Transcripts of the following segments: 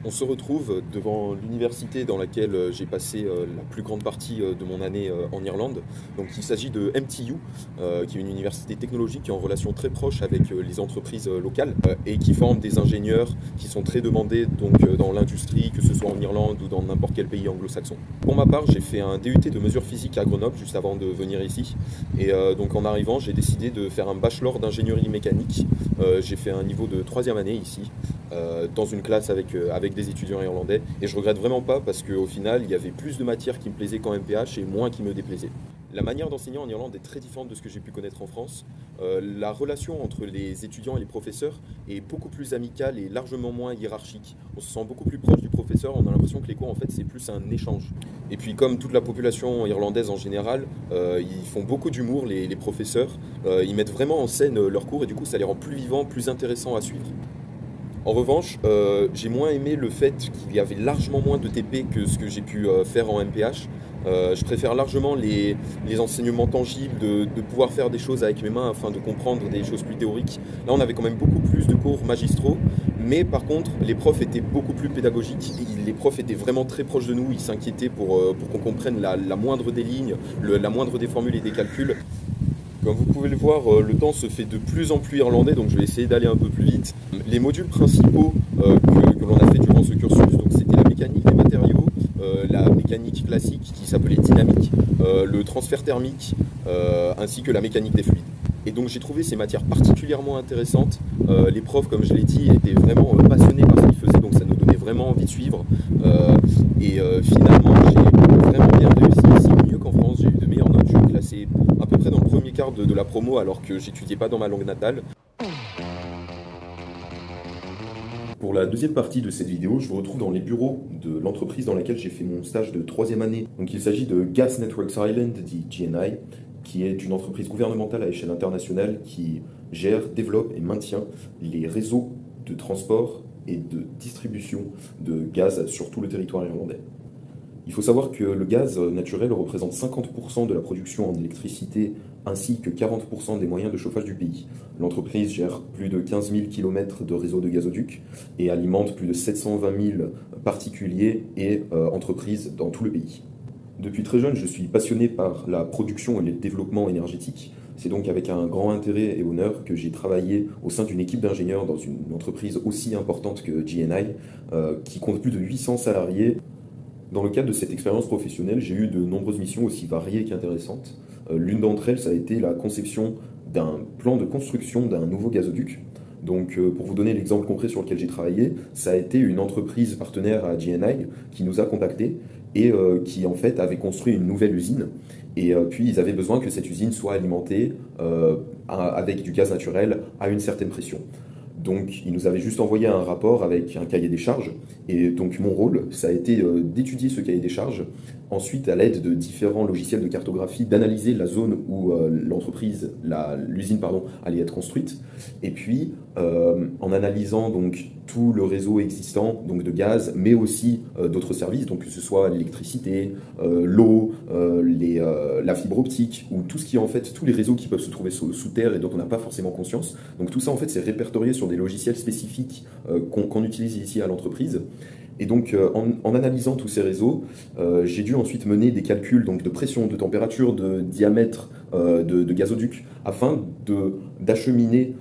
On se retrouve devant l'université dans laquelle j'ai passé la plus grande partie de mon année en Irlande. Donc il s'agit de MTU, qui est une université technologique qui est en relation très proche avec les entreprises locales et qui forme des ingénieurs qui sont très demandés dans l'industrie, que ce soit en Irlande ou dans n'importe quel pays anglo-saxon. Pour ma part, j'ai fait un DUT de mesures physiques à Grenoble juste avant de venir ici. Et donc en arrivant, j'ai décidé de faire un bachelor d'ingénierie mécanique. J'ai fait un niveau de troisième année ici, dans une classe avec des étudiants irlandais. Et je regrette vraiment pas parce qu'au final, il y avait plus de matières qui me plaisaient qu'en MPH et moins qui me déplaisaient. La manière d'enseigner en Irlande est très différente de ce que j'ai pu connaître en France. La relation entre les étudiants et les professeurs est beaucoup plus amicale et largement moins hiérarchique. On se sent beaucoup plus proche du professeur, on a l'impression que les cours en fait c'est plus un échange. Et puis comme toute la population irlandaise en général, ils font beaucoup d'humour les professeurs, ils mettent vraiment en scène leurs cours et du coup ça les rend plus vivants, plus intéressants à suivre. En revanche, j'ai moins aimé le fait qu'il y avait largement moins de TP que ce que j'ai pu faire en MPH. Je préfère largement les enseignements tangibles, de pouvoir faire des choses avec mes mains afin de comprendre des choses plus théoriques. Là, on avait quand même beaucoup plus de cours magistraux, mais par contre, les profs étaient beaucoup plus pédagogiques. Les profs étaient vraiment très proches de nous, ils s'inquiétaient pour qu'on comprenne la moindre des lignes, la moindre des formules et des calculs. Comme vous pouvez le voir, le temps se fait de plus en plus irlandais, donc je vais essayer d'aller un peu plus vite. Les modules principaux que l'on a fait durant ce cursus, donc c'était la mécanique des matériaux, la mécanique classique qui s'appelait dynamique, le transfert thermique, ainsi que la mécanique des fluides. Et donc j'ai trouvé ces matières particulièrement intéressantes. Les profs, comme je l'ai dit, étaient vraiment passionnés par ce qu'ils faisaient, donc ça nous donnait vraiment envie de suivre. Finalement, j'ai vraiment bien réussi ici, mieux qu'en France. J'ai eu de meilleures notes, je suis classé à peu près dans le premier quart de la promo alors que j'étudiais pas dans ma langue natale. Pour la deuxième partie de cette vidéo, je vous retrouve dans les bureaux de l'entreprise dans laquelle j'ai fait mon stage de troisième année. Donc il s'agit de Gas Networks Ireland, dit GNI, qui est une entreprise gouvernementale à échelle internationale qui gère, développe et maintient les réseaux de transport et de distribution de gaz sur tout le territoire irlandais. Il faut savoir que le gaz naturel représente 50% de la production en électricité ainsi que 40% des moyens de chauffage du pays. L'entreprise gère plus de 15 000 km de réseau de gazoducs et alimente plus de 720 000 particuliers et entreprises dans tout le pays. Depuis très jeune, je suis passionné par la production et le développement énergétique. C'est donc avec un grand intérêt et honneur que j'ai travaillé au sein d'une équipe d'ingénieurs dans une entreprise aussi importante que GNI, qui compte plus de 800 salariés. Dans le cadre de cette expérience professionnelle, j'ai eu de nombreuses missions aussi variées qu'intéressantes. L'une d'entre elles, ça a été la conception d'un plan de construction d'un nouveau gazoduc. Donc, pour vous donner l'exemple concret sur lequel j'ai travaillé, ça a été une entreprise partenaire à GNI qui nous a contactés et qui en fait avait construit une nouvelle usine. Et puis, ils avaient besoin que cette usine soit alimentée avec du gaz naturel à une certaine pression. Donc, il nous avait juste envoyé un rapport avec un cahier des charges. Et donc, mon rôle, ça a été d'étudier ce cahier des charges. Ensuite, à l'aide de différents logiciels de cartographie, d'analyser la zone où l'usine allait être construite. Et puis, en analysant donc tout le réseau existant donc de gaz, mais aussi d'autres services, donc que ce soit l'électricité, l'eau, la fibre optique, ou tout ce qui est en fait tous les réseaux qui peuvent se trouver sous terre et dont on n'a pas forcément conscience. Donc tout ça en fait c'est répertorié sur des logiciels spécifiques qu'on utilise ici à l'entreprise. Et donc, en analysant tous ces réseaux, j'ai dû ensuite mener des calculs donc, de pression, de température, de diamètre de gazoduc, afin d'acheminer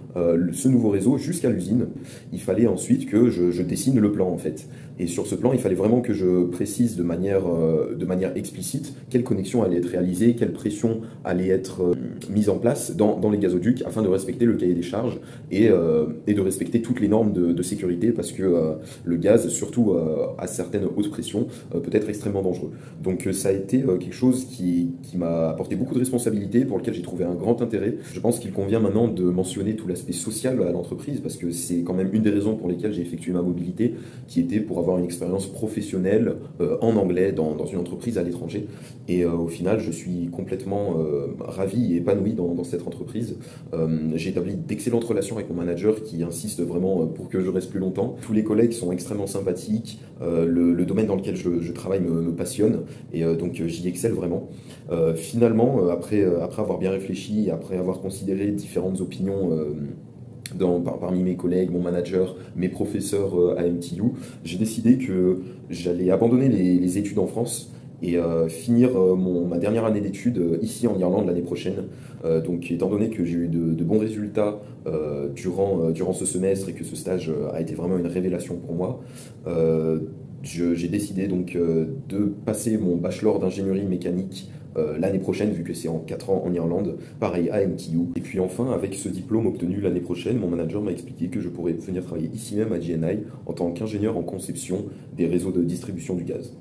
ce nouveau réseau jusqu'à l'usine. Il fallait ensuite que je dessine le plan, en fait. Et sur ce plan, il fallait vraiment que je précise de manière explicite quelle connexion allait être réalisée, quelle pression allait être mise en place dans les gazoducs, afin de respecter le cahier des charges et de respecter toutes les normes de sécurité, parce que le gaz, surtout à certaines hautes pressions, peut être extrêmement dangereux. Donc ça a été quelque chose qui m'a apporté beaucoup de responsabilités, pour lequel j'ai trouvé un grand intérêt. Je pense qu'il convient maintenant de mentionner tout l'aspect social à l'entreprise, parce que c'est quand même une des raisons pour lesquelles j'ai effectué ma mobilité, qui était pour avoir une expérience professionnelle en anglais dans une entreprise à l'étranger. Et au final, je suis complètement ravi et épanoui dans cette entreprise. J'ai établi d'excellentes relations avec mon manager qui insiste vraiment pour que je reste plus longtemps. Tous les collègues sont extrêmement sympathiques. Le domaine dans lequel je travaille me passionne et donc j'y excelle vraiment. Finalement, après avoir bien réfléchi, après avoir considéré différentes opinions parmi mes collègues, mon manager, mes professeurs à MTU, j'ai décidé que j'allais abandonner les études en France et finir ma dernière année d'études ici en Irlande l'année prochaine. Donc étant donné que j'ai eu de bons résultats durant ce semestre et que ce stage a été vraiment une révélation pour moi, j'ai décidé donc de passer mon bachelor d'ingénierie mécanique l'année prochaine, vu que c'est en 4 ans en Irlande, pareil à MTU. Et puis enfin, avec ce diplôme obtenu l'année prochaine, mon manager m'a expliqué que je pourrais venir travailler ici même à GNI en tant qu'ingénieur en conception des réseaux de distribution du gaz.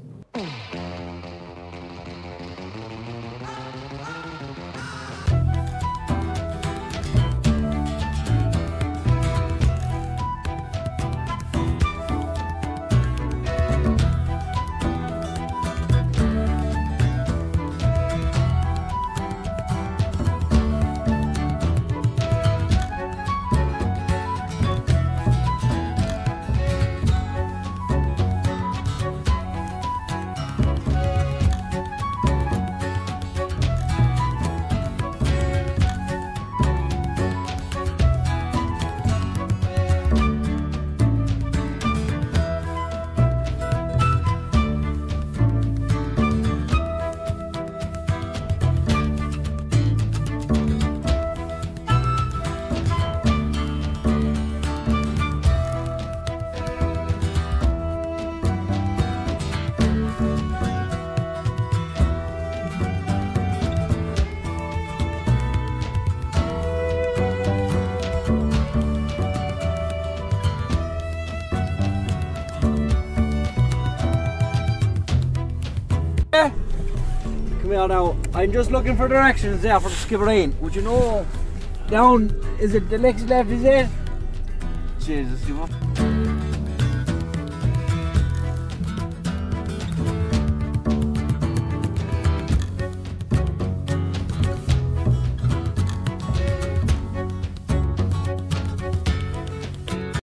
Come here now. I'm just looking for directions there for the Skibbereen. Would you know down, is it the next left, is it? Jesus, you what?